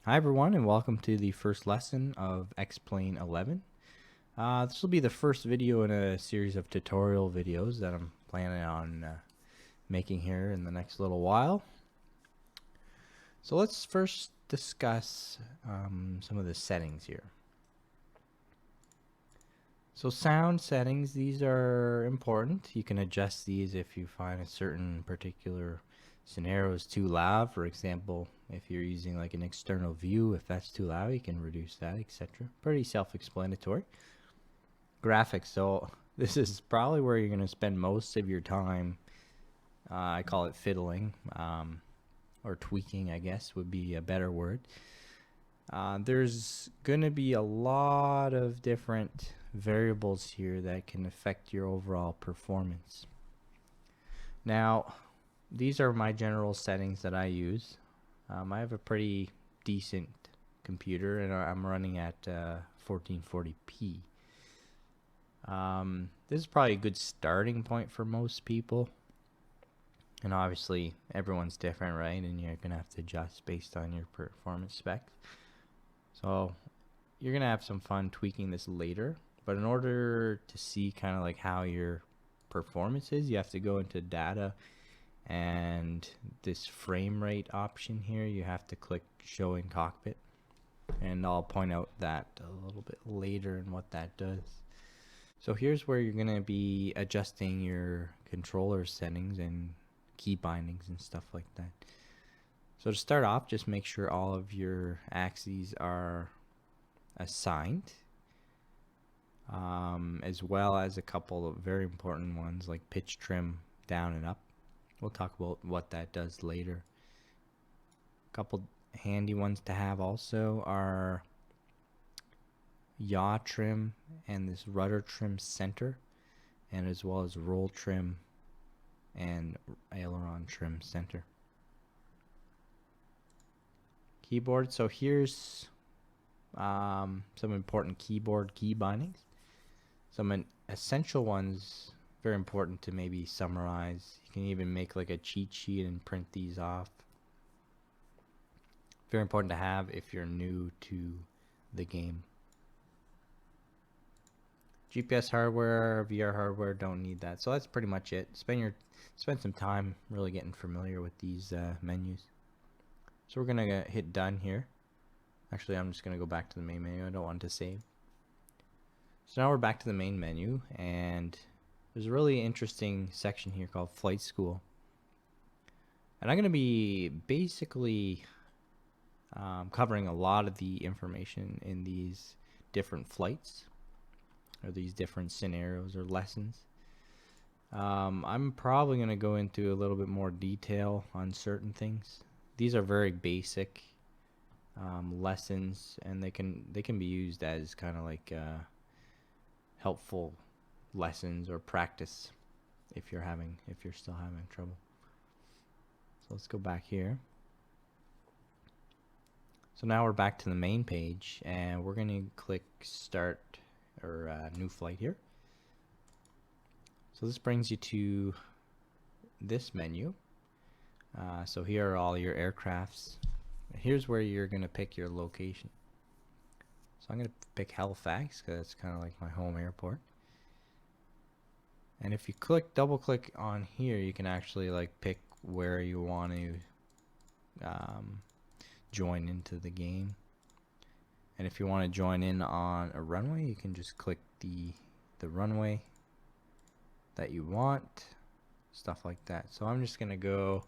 Hi everyone and welcome to the first lesson of X-Plane 11. This will be the first video in a series of tutorial videos that I'm planning on making here in the next little while. So let's first discuss some of the settings here. So sound settings, these are important. You can adjust these if you find a certain particular scenario is too loud. For example, if you're using like an external view, if that's too loud, you can reduce that, etc. Pretty self-explanatory. Graphics, so this is probably where you're going to spend most of your time. I call it fiddling, or tweaking, I guess would be a better word. There's going to be a lot of different variables here that can affect your overall performance. Now, these are my general settings that I use. I have a pretty decent computer and I'm running at 1440p. This is probably a good starting point for most people. And obviously everyone's different, right? And you're going to have to adjust based on your performance specs. So you're going to have some fun tweaking this later. But in order to see kind of like how your performance is, you have to go into data and this frame rate option here. You have to click show in cockpit. And I'll point out that a little bit later and what that does. So here's where you're going to be adjusting your controller settings and key bindings and stuff like that. So to start off, just make sure all of your axes are assigned, as well as a couple of very important ones like pitch trim down and up. We'll talk about what that does later. A couple handy ones to have also are yaw trim and this rudder trim center, and as well as roll trim and aileron trim center. Keyboard, so here's some important keyboard key bindings. Some essential ones, very important to maybe summarize. You can even make like a cheat sheet and print these off. Very important to have if you're new to the game. GPS hardware, VR hardware, don't need that. So that's pretty much it. Spend some time really getting familiar with these menus. So we're gonna hit done here. Actually, I'm just gonna go back to the main menu. I don't want to save. So now we're back to the main menu, and there's a really interesting section here called Flight School. And I'm gonna be basically covering a lot of the information in these different flights, or these different scenarios or lessons. I'm probably going to go into a little bit more detail on certain things. These are very basic lessons, and they can be used as kind of like helpful lessons or practice if you're still having trouble. So let's go back here. So now we're back to the main page, and we're going to click start or new flight here. So this brings you to this menu. So here are all your aircrafts. Here's where you're going to pick your location. So I'm going to pick Halifax because it's kind of like my home airport. And if you double click on here, you can actually like pick where you want to join into the game. And if you want to join in on a runway, you can just click the runway that you want, stuff like that. So I'm just gonna go,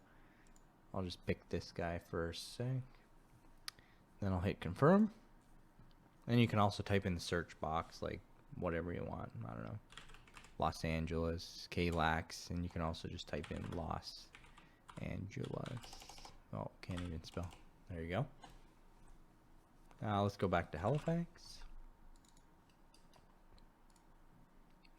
I'll just pick this guy for a sec, then I'll hit confirm. And you can also type in the search box like whatever you want. I don't know, Los Angeles, KLAX, and you can also just type in Los Angeles. Oh, can't even spell. There you go. Let's go back to Halifax.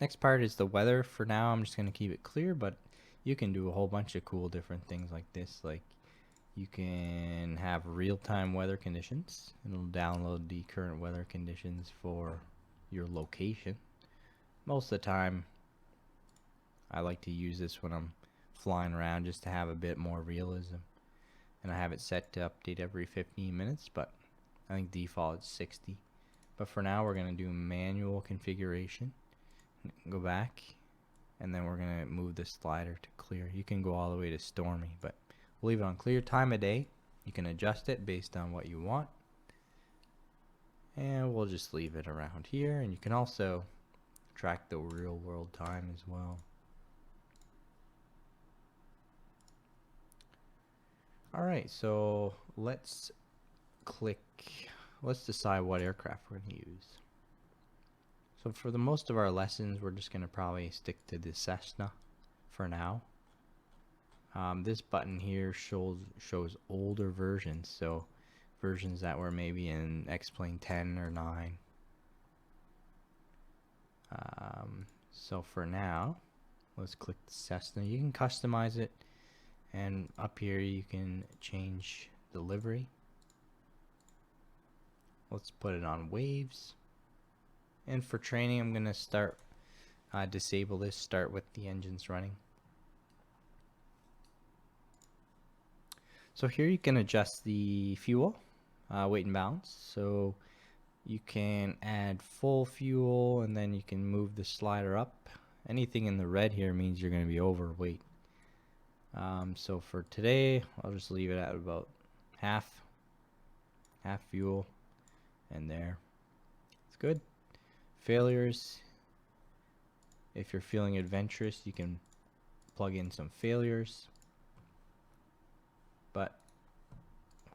Next part is the weather. For now, I'm just going to keep it clear, but you can do a whole bunch of cool different things like this. Like you can have real-time weather conditions. It'll download the current weather conditions for your location. Most of the time, I like to use this when I'm flying around just to have a bit more realism. And I have it set to update every 15 minutes, but I think default is 60. But for now, we're going to do manual configuration. Go back, and then we're going to move the slider to clear. You can go all the way to stormy, but we'll leave it on clear. Time of day, you can adjust it based on what you want. And we'll just leave it around here, and you can also track the real world time as well. Alright, so let's decide what aircraft we're going to use. So for the most of our lessons, we're just going to probably stick to the Cessna for now. This button here shows older versions, so versions that were maybe in X-Plane 10 or 9. So for now, let's click the Cessna. You can customize it, and up here you can change the livery. Let's put it on waves. And for training, I'm going to start disable this, start with the engines running. So here you can adjust the fuel, weight and balance. So you can add full fuel, and then you can move the slider up. Anything in the red here means you're going to be overweight. So for today, I'll just leave it at about half fuel, and there. It's good. Failures. If you're feeling adventurous, you can plug in some failures. But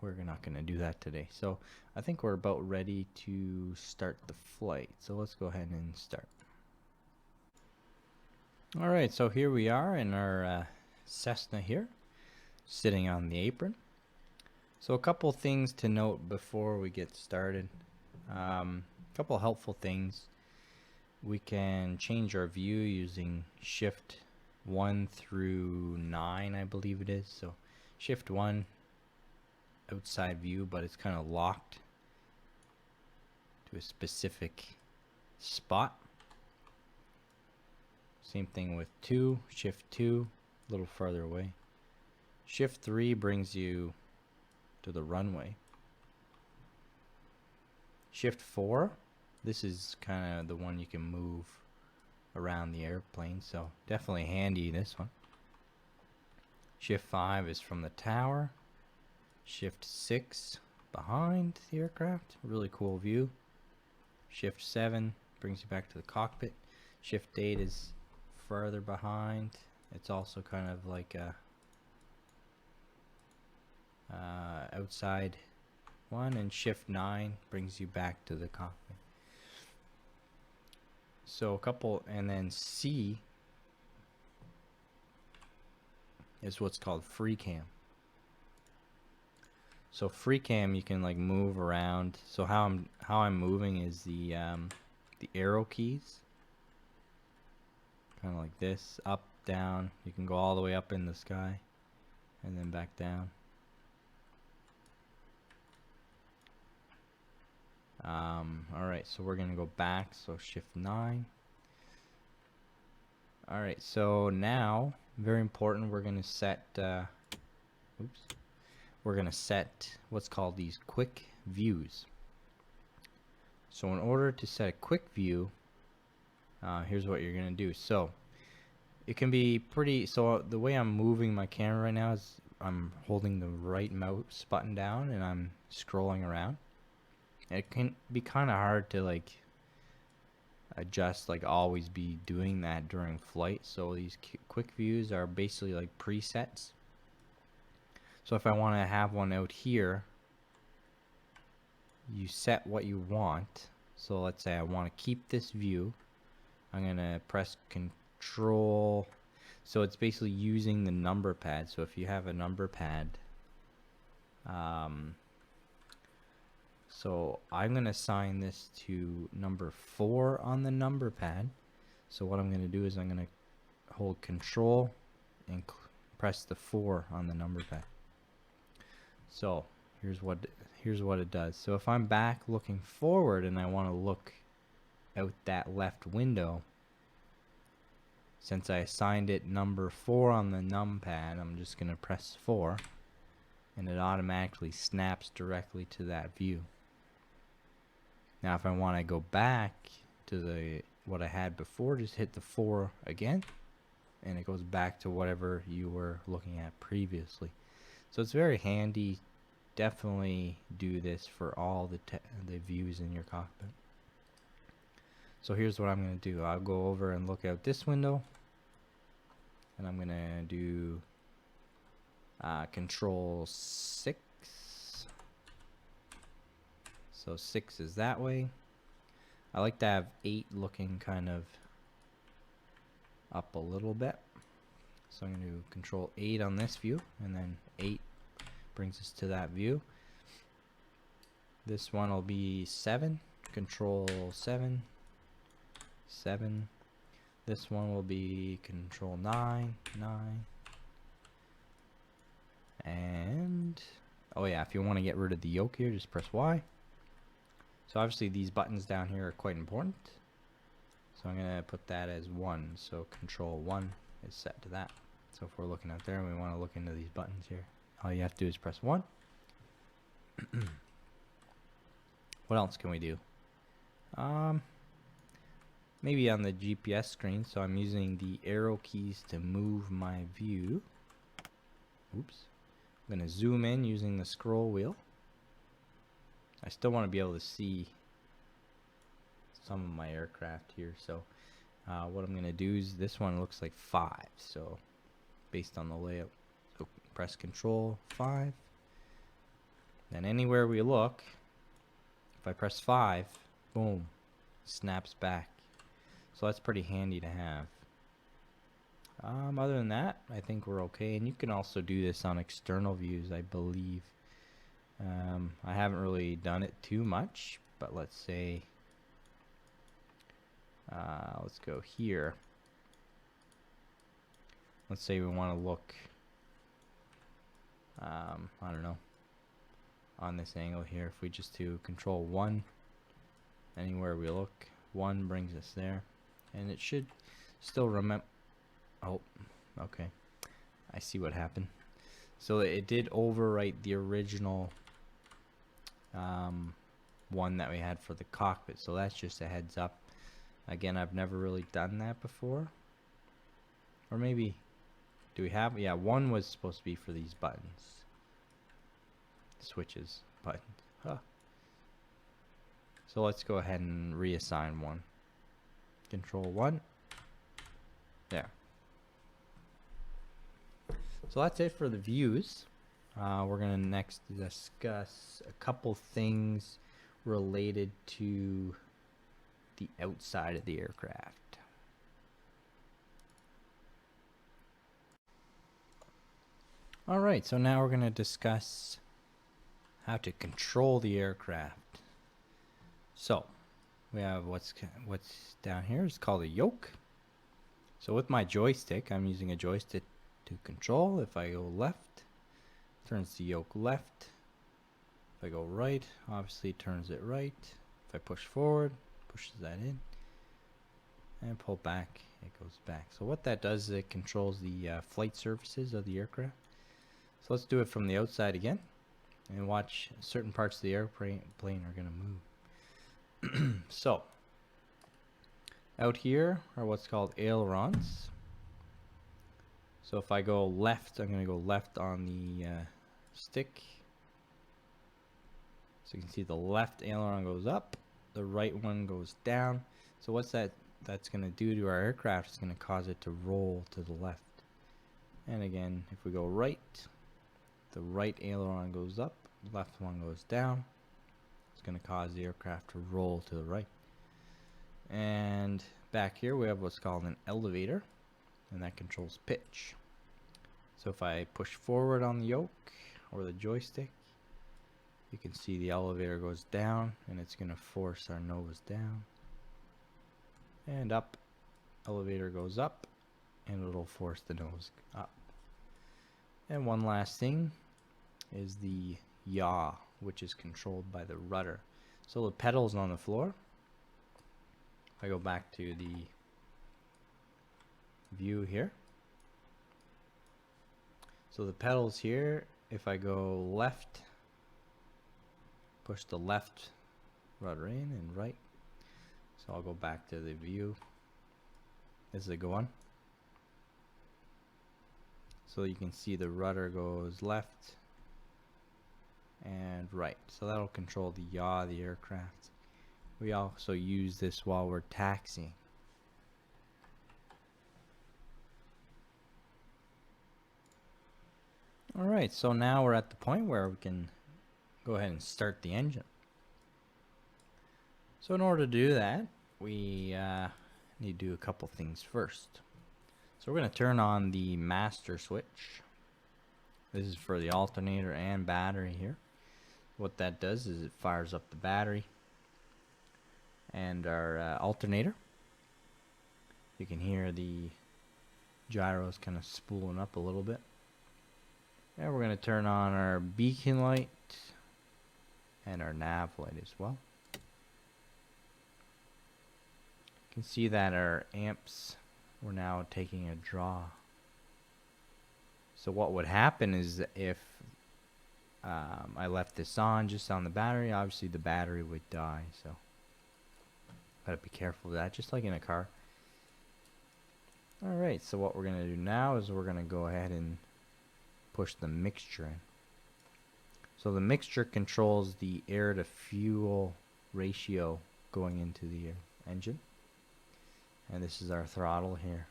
we're not going to do that today. So I think we're about ready to start the flight. So let's go ahead and start. Alright, so here we are in our Cessna here, sitting on the apron. So a couple things to note before we get started. A couple helpful things. We can change our view using Shift 1 through 9, I believe it is. So Shift 1, outside view, but it's kind of locked to a specific spot. Same thing with 2, Shift 2, a little farther away. Shift 3 brings you to the runway. Shift 4, this is kind of the one you can move around the airplane, so definitely handy, this one. Shift 5 is from the tower. Shift 6 behind the aircraft, really cool view. Shift 7 brings you back to the cockpit. Shift 8 is further behind. It's also kind of like a outside one, and Shift 9 brings you back to the cockpit. So a couple, and then C is what's called free cam. So free cam, you can like move around. So how I'm moving is the arrow keys, kind of like this, up, down. You can go all the way up in the sky and then back down. Alright, so we're gonna go back, so Shift 9. Alright, so now, very important, we're gonna set we're gonna set what's called these quick views. So in order to set a quick view, here's what you're gonna do. So it can be pretty, so the way I'm moving my camera right now is I'm holding the right mouse button down and I'm scrolling around. It can be kind of hard to like adjust, like always be doing that during flight. So these quick views are basically like presets. So if I want to have one out here, you set what you want. So let's say I want to keep this view. I'm gonna press Control. So it's basically using the number pad. So if you have a number pad, so I'm going to assign this to number 4 on the number pad. So what I'm going to do is I'm going to hold Control and press the 4 on the number pad. So here's what it does. So if I'm back looking forward and I want to look out that left window, since I assigned it number 4 on the numpad, I'm just going to press 4 and it automatically snaps directly to that view. Now if I want to go back to the what I had before, just hit the 4 again, and it goes back to whatever you were looking at previously. So it's very handy. Definitely do this for all the views in your cockpit. So here's what I'm going to do. I'll go over and look out this window, and I'm going to do control 6. So 6 is that way. I like to have 8 looking kind of up a little bit. So I'm going to do control 8 on this view, and then 8 brings us to that view. This one will be 7, control 7, 7. This one will be control 9, 9. And, oh yeah, if you want to get rid of the yoke here, just press Y. So obviously these buttons down here are quite important. So I'm going to put that as 1. So control 1 is set to that. So if we're looking out there and we want to look into these buttons here, all you have to do is press 1. What else can we do? Maybe on the GPS screen. So I'm using the arrow keys to move my view. Oops. I'm going to zoom in using the scroll wheel. I still want to be able to see some of my aircraft here. So what I'm going to do is, this one looks like 5. So based on the layout. So press control 5. Then anywhere we look, if I press 5, boom, snaps back. So that's pretty handy to have. Other than that, I think we're okay. And you can also do this on external views, I believe. I haven't really done it too much, but let's say, let's go here. Let's say we want to look, I don't know, on this angle here. If we just do control 1, anywhere we look, 1 brings us there. And it should still remember. Oh, okay. I see what happened. So it did overwrite the original one that we had for the cockpit. So that's just a heads up. Again, I've never really done that before. Or maybe, do we have? Yeah, 1 was supposed to be for these buttons. Switches, buttons. Huh. So let's go ahead and reassign 1. Control 1. There. So that's it for the views. We're going to next discuss a couple things related to the outside of the aircraft. Alright, so now we're going to discuss how to control the aircraft. So we have what's down here is called a yoke. So with my joystick, I'm using a joystick to control. If I go left, turns the yoke left. If I go right, obviously it turns it right. If I push forward, pushes that in. And pull back, it goes back. So what that does is it controls the flight surfaces of the aircraft. So let's do it from the outside again. And watch, certain parts of the airplane are going to move. So out here are what's called ailerons. So if I go left, I'm going to go left on the stick. So you can see the left aileron goes up, the right one goes down. So what's that's going to do to our aircraft is going to cause it to roll to the left. And again, if we go right, the right aileron goes up, left one goes down. It's going to cause the aircraft to roll to the right. And back here we have what's called an elevator, and that controls pitch. So if I push forward on the yoke or the joystick, you can see the elevator goes down, and it's going to force our nose down. And up, elevator goes up, and it'll force the nose up. And one last thing is the yaw, which is controlled by the rudder. So the pedals on the floor. If I go back to the view here. So the pedals here, if I go left, push the left rudder in and right. So I'll go back to the view. This is a good one. So you can see the rudder goes left and right. So that'll control the yaw of the aircraft. We also use this while we're taxiing. Alright, so now we're at the point where we can go ahead and start the engine. So in order to do that, we need to do a couple things first. So we're going to turn on the master switch. This is for the alternator and battery here. What that does is it fires up the battery and our alternator. You can hear the gyros kind of spooling up a little bit. And we're going to turn on our beacon light and our nav light as well. You can see that our amps were now taking a draw. So what would happen is if I left this on just on the battery, obviously the battery would die. So gotta be careful of that, just like in a car. Alright, so what we're gonna do now is we're gonna go ahead and push the mixture in. So the mixture controls the air to fuel ratio going into the engine. And this is our throttle here.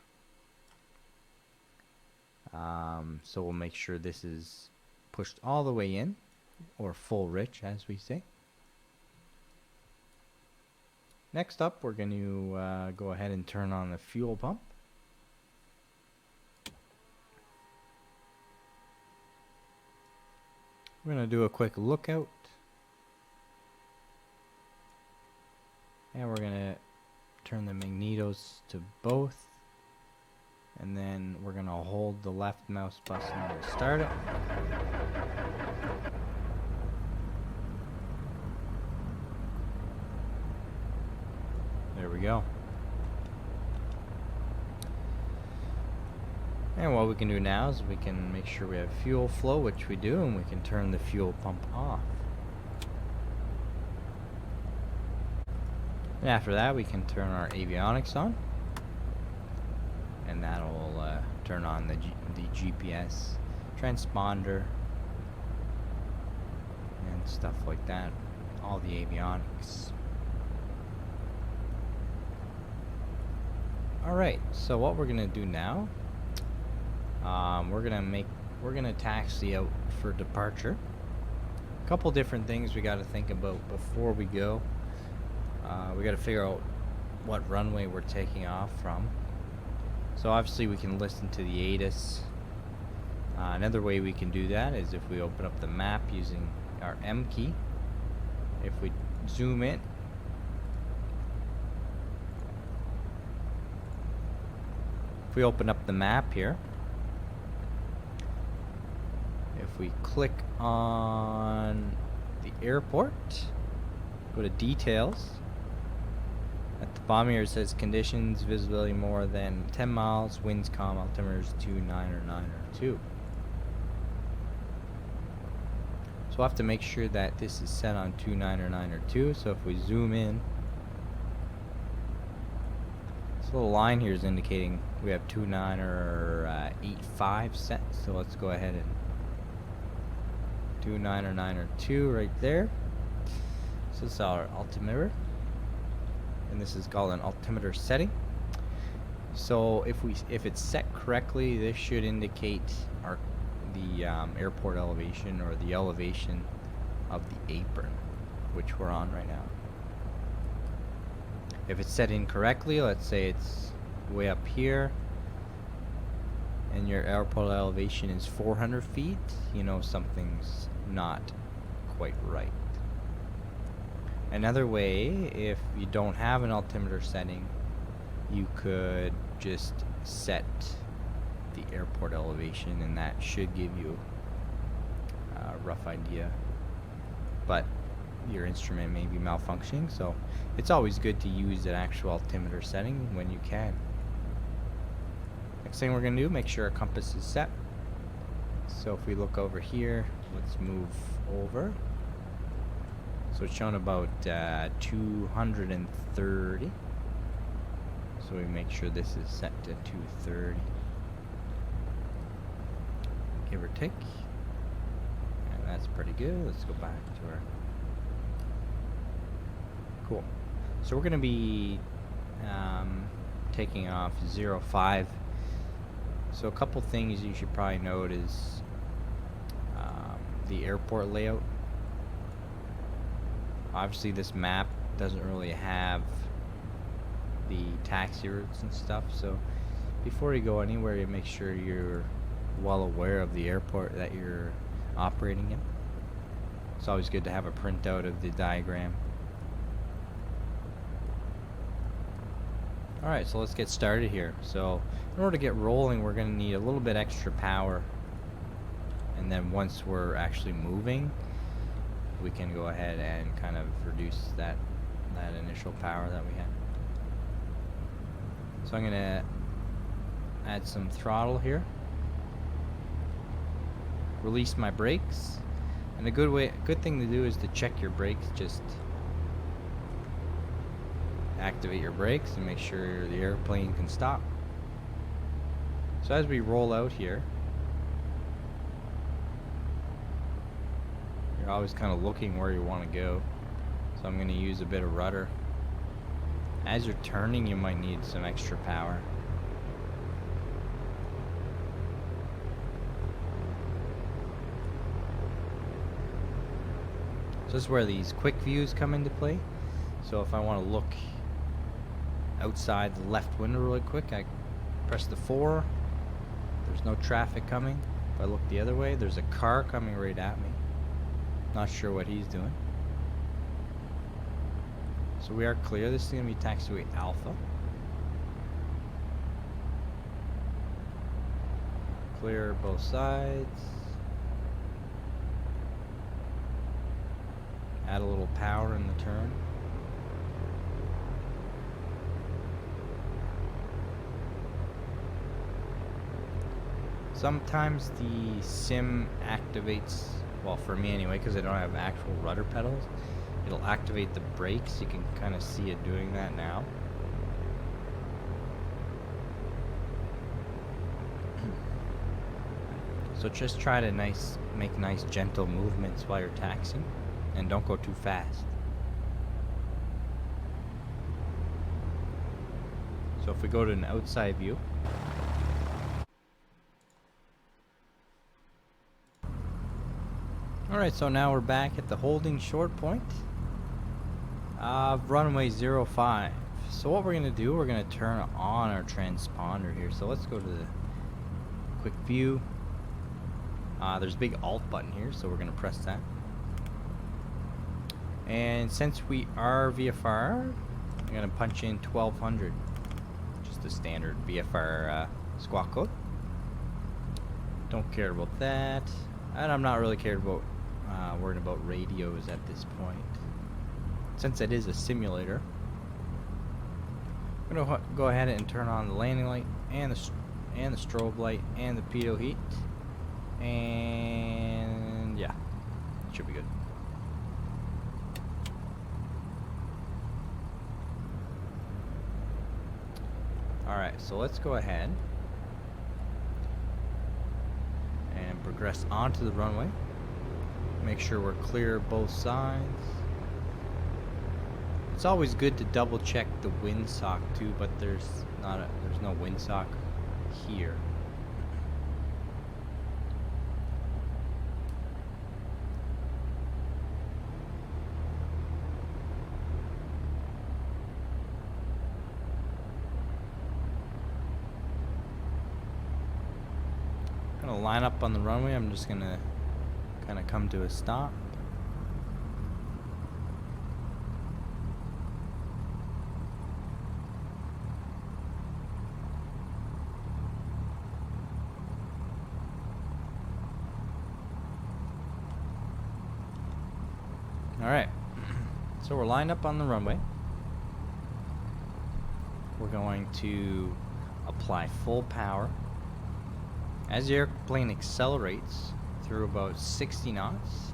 So we'll make sure this is pushed all the way in, or full rich as we say. Next up, we're going to go ahead and turn on the fuel pump. We're going to do a quick lookout. And we're going to turn the magnetos to both. And then we're going to hold the left mouse button to start it. There we go. And what we can do now is we can make sure we have fuel flow, which we do, and we can turn the fuel pump off. And after that, we can turn our avionics on, and that'll turn on the GPS transponder and stuff like that, all the avionics. Alright, so what we're gonna do now, we're gonna taxi out for departure. A couple different things we got to think about before we go. We got to figure out what runway we're taking off from. So obviously we can listen to the ATIS. Another way we can do that is if we open up the map using our M key. If we zoom in, if we open up the map here, if we click on the airport, go to details. At the bottom here it says conditions, visibility more than 10 miles, winds calm, altimeters 29 or 9 or 2. So we'll have to make sure that this is set on 29 or 9 or 2. So if we zoom in, this little line here is indicating we have 29 or 85 set. So let's go ahead and 29 or 9 or 2 right there. So this is our altimeter, and this is called an altimeter setting. So if it's set correctly, this should indicate the airport elevation, or the elevation of the apron, which we're on right now. If it's set incorrectly, let's say it's way up here and your airport elevation is 400 feet, you know something's not quite right. Another way, if you don't have an altimeter setting, you could just set the airport elevation, and that should give you a rough idea. But your instrument may be malfunctioning, so it's always good to use an actual altimeter setting when you can. Next thing we're going to do, make sure our compass is set. So if we look over here, let's move over. So So it's showing about 230. So we make sure this is set to 230. Give or take. And that's pretty good. Let's go back to our... Cool. So we're going to be taking off 05. So a couple things you should probably note is the airport layout. Obviously this map doesn't really have the taxi routes and stuff, so before you go anywhere you make sure you're well aware of the airport that you're operating in. It's always good to have a printout of the diagram. Alright, so let's get started here. So in order to get rolling we're going to need a little bit extra power, and then once we're actually moving we can go ahead and kind of reduce that initial power that we had. So I'm going to add some throttle here, release my brakes, and a good thing to do is to check your brakes. Just activate your brakes and make sure the airplane can stop. So as we roll out here, you're always kind of looking where you want to go. So I'm going to use a bit of rudder. As you're turning, you might need some extra power. So this is where these quick views come into play. So if I want to look outside the left window really quick, I press the 4. There's no traffic coming. If I look the other way, there's a car coming right at me. Not sure what he's doing. So we are clear. This is going to be taxiway Alpha. Clear both sides. Add a little power in the turn. Sometimes the sim activates, well for me anyway, because I don't have actual rudder pedals, it'll activate the brakes. You can kind of see it doing that now. So just try to make nice gentle movements while you're taxiing, and don't go too fast. So if we go to an outside view, alright, so now we're back at the holding short point of runway 05. So what we're going to do, we're going to turn on our transponder here. So let's go to the quick view. There's a big Alt button here, so we're going to press that. And since we are VFR, I'm going to punch in 1200, just a standard VFR squawk code. Don't care about that, and I'm not really worried about radios at this point. Since it is a simulator, I'm going to go ahead and turn on the landing light and the strobe light and the pitot heat, and yeah, should be good. Alright, so let's go ahead and progress onto the runway. Make sure we're clear both sides. It's always good to double check the windsock too, but there's no windsock here. I'm gonna line up on the runway. I'm just gonna kind of come to a stop. Alright, so we're lined up on the runway. We're going to apply full power. As the airplane accelerates through about 60 knots,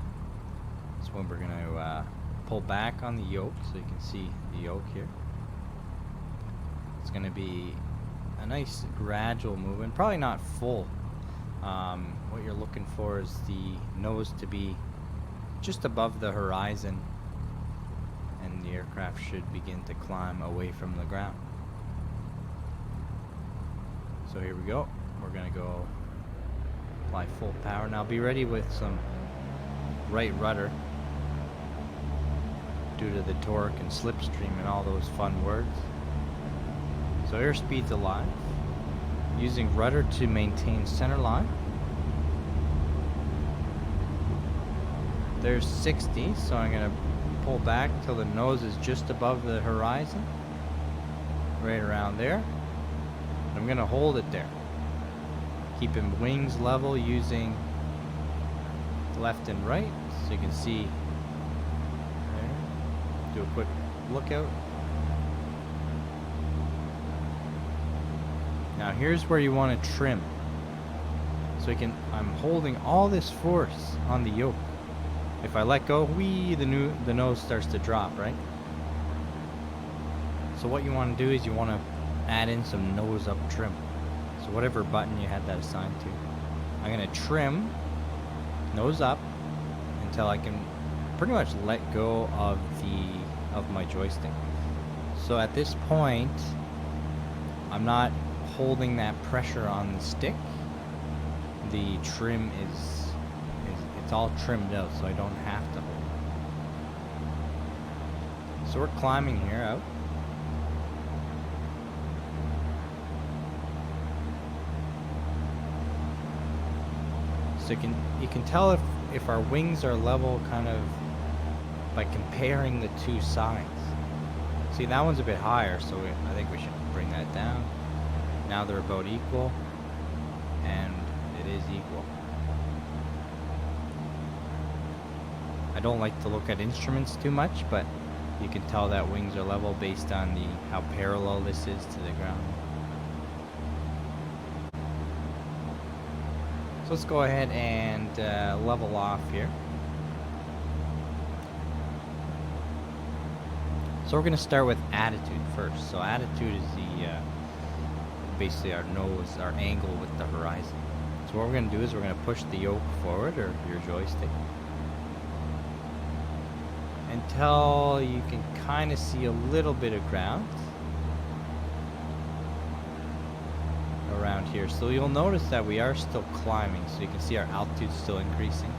that's when we're going to pull back on the yoke so you can see the yoke here. It's going to be a nice gradual movement, probably not full. What you're looking for is the nose to be just above the horizon, and the aircraft should begin to climb away from the ground. So here we go. We're going to go apply full power. Now be ready with some right rudder due to the torque and slipstream and all those fun words. So airspeed's alive. Using rudder to maintain center line. There's 60, so I'm going to pull back till the nose is just above the horizon. Right around there. I'm going to hold it there. Keeping wings level using left and right, so you can see there. Do a quick lookout. Now here's where you want to trim. So I'm holding all this force on the yoke. If I let go, the nose starts to drop, right? So what you want to do is you want to add in some nose up trim. So whatever button you had that assigned to, I'm going to trim nose up until I can pretty much let go of my joystick. So at this point, I'm not holding that pressure on the stick. The trim it's all trimmed out, so I don't have to hold it. So we're climbing here out. So you can tell if our wings are level kind of by comparing the two sides. See, that one's a bit higher, so I think we should bring that down. Now they're about equal, and it is equal. I don't like to look at instruments too much, but you can tell that wings are level based on how parallel this is to the ground. So let's go ahead and level off here. So we're going to start with attitude first. So attitude is basically our nose, our angle with the horizon. So what we're going to do is we're going to push the yoke forward, or your joystick, until you can kind of see a little bit of ground around here. So you'll notice that we are still climbing, so you can see our altitude still increasing,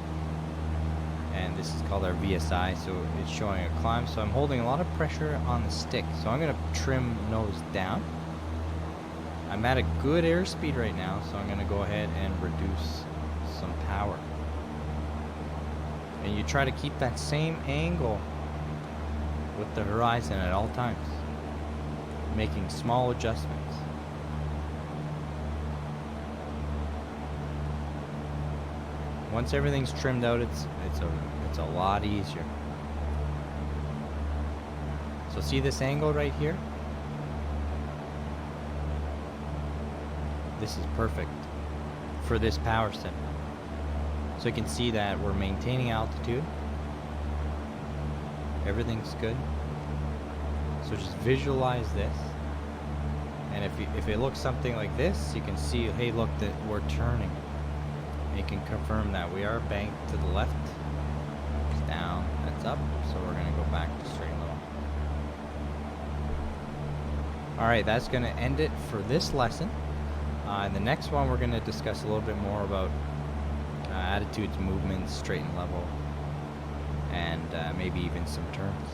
and this is called our VSI, so it's showing a climb. So I'm holding a lot of pressure on the stick, so I'm going to trim nose down. I'm at a good airspeed right now, so I'm going to go ahead and reduce some power. And you try to keep that same angle with the horizon at all times, making small adjustments. Once everything's trimmed out, it's a lot easier. So see this angle right here? This is perfect for this power setting. So you can see that we're maintaining altitude. Everything's good. So just visualize this. And if it looks something like this, you can see, hey, look, that we're turning. And you can confirm that we are banked to the left. It's down, that's up. So we're going to go back to straight and level. Alright, that's going to end it for this lesson. In the next one, we're going to discuss a little bit more about attitudes, movements, straight and level, and maybe even some turns.